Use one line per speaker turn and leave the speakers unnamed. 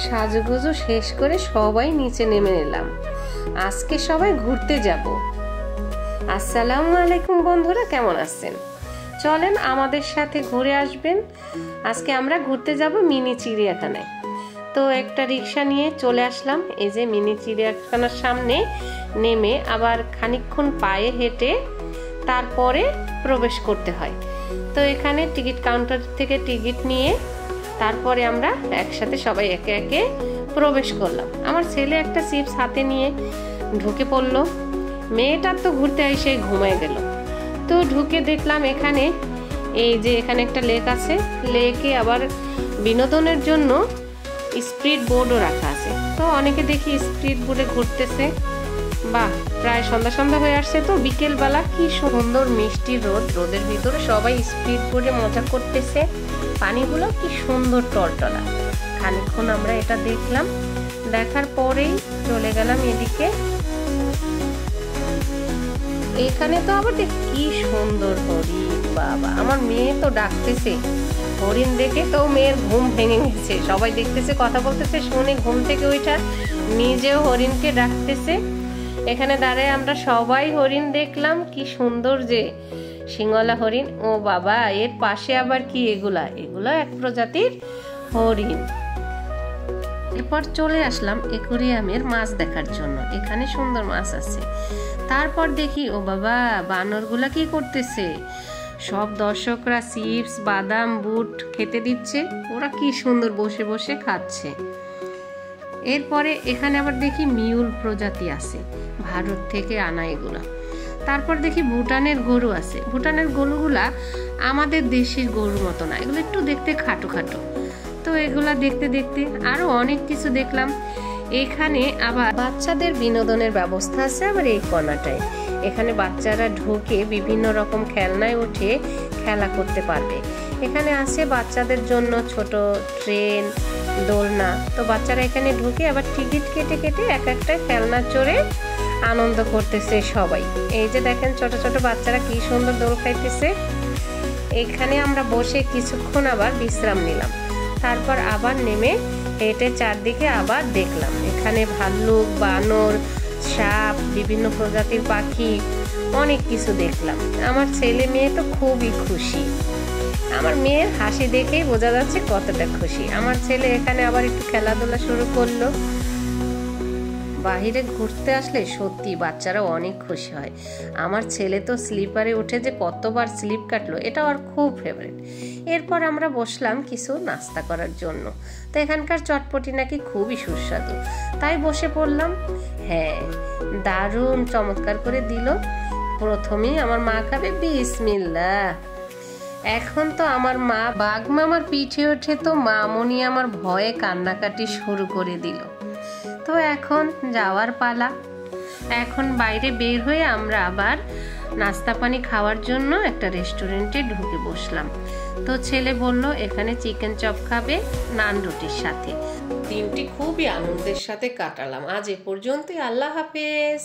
সাজুগুজু শেষ করে সবাই নিচে নেমে এলাম। আজকে সবাই ঘুরতে যাব। আসসালামু আলাইকুম বন্ধুরা, কেমন আছেন? চলেন আমাদের সাথে ঘুরে আসবেন। আজকে আমরা ঘুরতে যাব মিনি চিড়িয়াখানায়। তো একটা রিক্সা নিয়ে চলে আসলাম এই যে মিনি চিড়িয়াখানার সামনে। নেমে আবার খানিকক্ষণ পায়ে হেঁটে তারপরে প্রবেশ করতে হয়। তো এখানে টিকিট কাউন্টার থেকে টিকিট নিয়ে তারপরে আমরা একসাথে সবাই একে একে প্রবেশ করলাম। আমার ছেলে একটা চিপস হাতে নিয়ে ঢুকে পড়লো। মেয়েটার তো ঘুরতে এসে ঘুমায় গেল। তো ঢুকে দেখলাম এখানে এই যে এখানে একটা লেক আছে। লেকে আবার বিনোদনের জন্য স্পিড বোর্ডও রাখা আছে। তো অনেকে দেখি স্পিড বোর্ডে ঘুরতেছে। বাহ, প্রায় সন্ধ্যা সন্ধ্যা হয়ে আসছে। তো বিকেলবেলা কি সুন্দর মিষ্টি রোদ, রোদের ভিতরে সবাই স্পিড বোর্ডে মজা করতেছে। পানিগুলো কি সুন্দর টলটলা। খানিকক্ষণ আমরা এটা দেখলাম, দেখার পরেই চলে গেলাম এদিকে। এখানে তো আবার কি সুন্দর হরিণ, বাবা আমার মেয়ে তো ডাকতেছে। হরিণ দেখে তো মেয়ের ঘুম ভেঙে গেছে। সবাই দেখতেছে, কথা বলতেছে, শুনে ঘুম থেকে ওইটা নিজেও হরিণকে ডাকতেছে। এখানে দাঁড়ায় আমরা সবাই হরিণ দেখলাম। কি সুন্দর যে সিংহলা হরিণ। ও বাবা, এর পাশে আবার কি এগুলা এক প্রজাতির হরিণ। এরপর চলে আসলাম অ্যাকোয়ারিয়ামের মাছ দেখার জন্য। এখানে সুন্দর মাছ আছে। তারপর দেখি ও বাবা, বানরগুলা কি করতেছে। সব দর্শকরা চিপস, বাদাম, বুট খেতে দিচ্ছে। ওরা কি সুন্দর বসে বসে খাচ্ছে। এরপরে এখানে আবার দেখি মিউল প্রজাতি আছে, ভারত থেকে আনা এগুলা। তারপর দেখি ভুটানের গরু আছে। ভুটানের গরুগুলা আমাদের দেশের গরুর মতো না, এগুলো একটু দেখতে খাটো খাটো। তো এগুলা দেখতে দেখতে আরো অনেক কিছু দেখলাম। এখানে আবার বাচ্চাদের বিনোদনের ব্যবস্থা আছে। আবার এই কোণাটায় এখানে বাচ্চারা ঢুকে বিভিন্ন রকম খেলনায় উঠে খেলা করতে পারবে। এখানে আছে বাচ্চাদের জন্য ছোট ট্রেন, দোলনা। তো বাচ্চারা এখানে ঢুকে আবার টিকিট কেটে কেটে এক একটা খেলনা চড়ে আনন্দ করতেছে সবাই। এই যে দেখেন ছোট ছোট বাচ্চারা কি সুন্দর দোল খাইতেছে। এখানে আমরা বসে কিছুক্ষণ আবার বিশ্রাম নিলাম। তারপর আবার নেমে হেঁটে চারদিকে আবার দেখলাম। এখানে ভাল্লুক, বানর, সাপ, বিভিন্ন প্রজাতির পাখি, অনেক কিছু দেখলাম। আমার ছেলে মেয়ে তো খুবই খুশি। আমার মেয়ের হাসি দেখেই বোঝা যাচ্ছে কতটা খুশি। আমার ছেলে এখানে আবার একটু খেলাধুলা শুরু করলো। বাহিরে ঘুরতে আসলে সত্যি বাচ্চারা অনেক খুশি হয়। আমার ছেলে তো স্লিপারে উঠে যে কতবার স্লিপ কাটলো, এটা আর খুব ফেভারিট। এরপর আমরা বসলাম কিছু নাস্তা করার জন্য। তো এখানকার চটপটি নাকি খুবই সুস্বাদু, তাই বসে পড়লাম। হ্যাঁ, দারুণ চমৎকার করে দিল। প্রথমেই আমার মা খাবে, বিসমিল্লাহ। এখন তো আমার মা বাঘ মামার পিঠে ওঠে, তো মামনি আমার ভয়ে কান্নাকাটি শুরু করে দিল। তো এখন যাওয়ার পালা। এখন বাইরে বের হয়ে আমরা আবার নাস্তা পানি খাওয়ার জন্য একটা রেস্টুরেন্টে ঢুকে বসলাম। তো ছেলে বলল এখানে চিকেন চপ খাবে নান রুটির সাথে। দিনটি খুবই আনন্দের সাথে কাটালাম। আজ এ পর্যন্তই। আল্লাহ হাফেজ।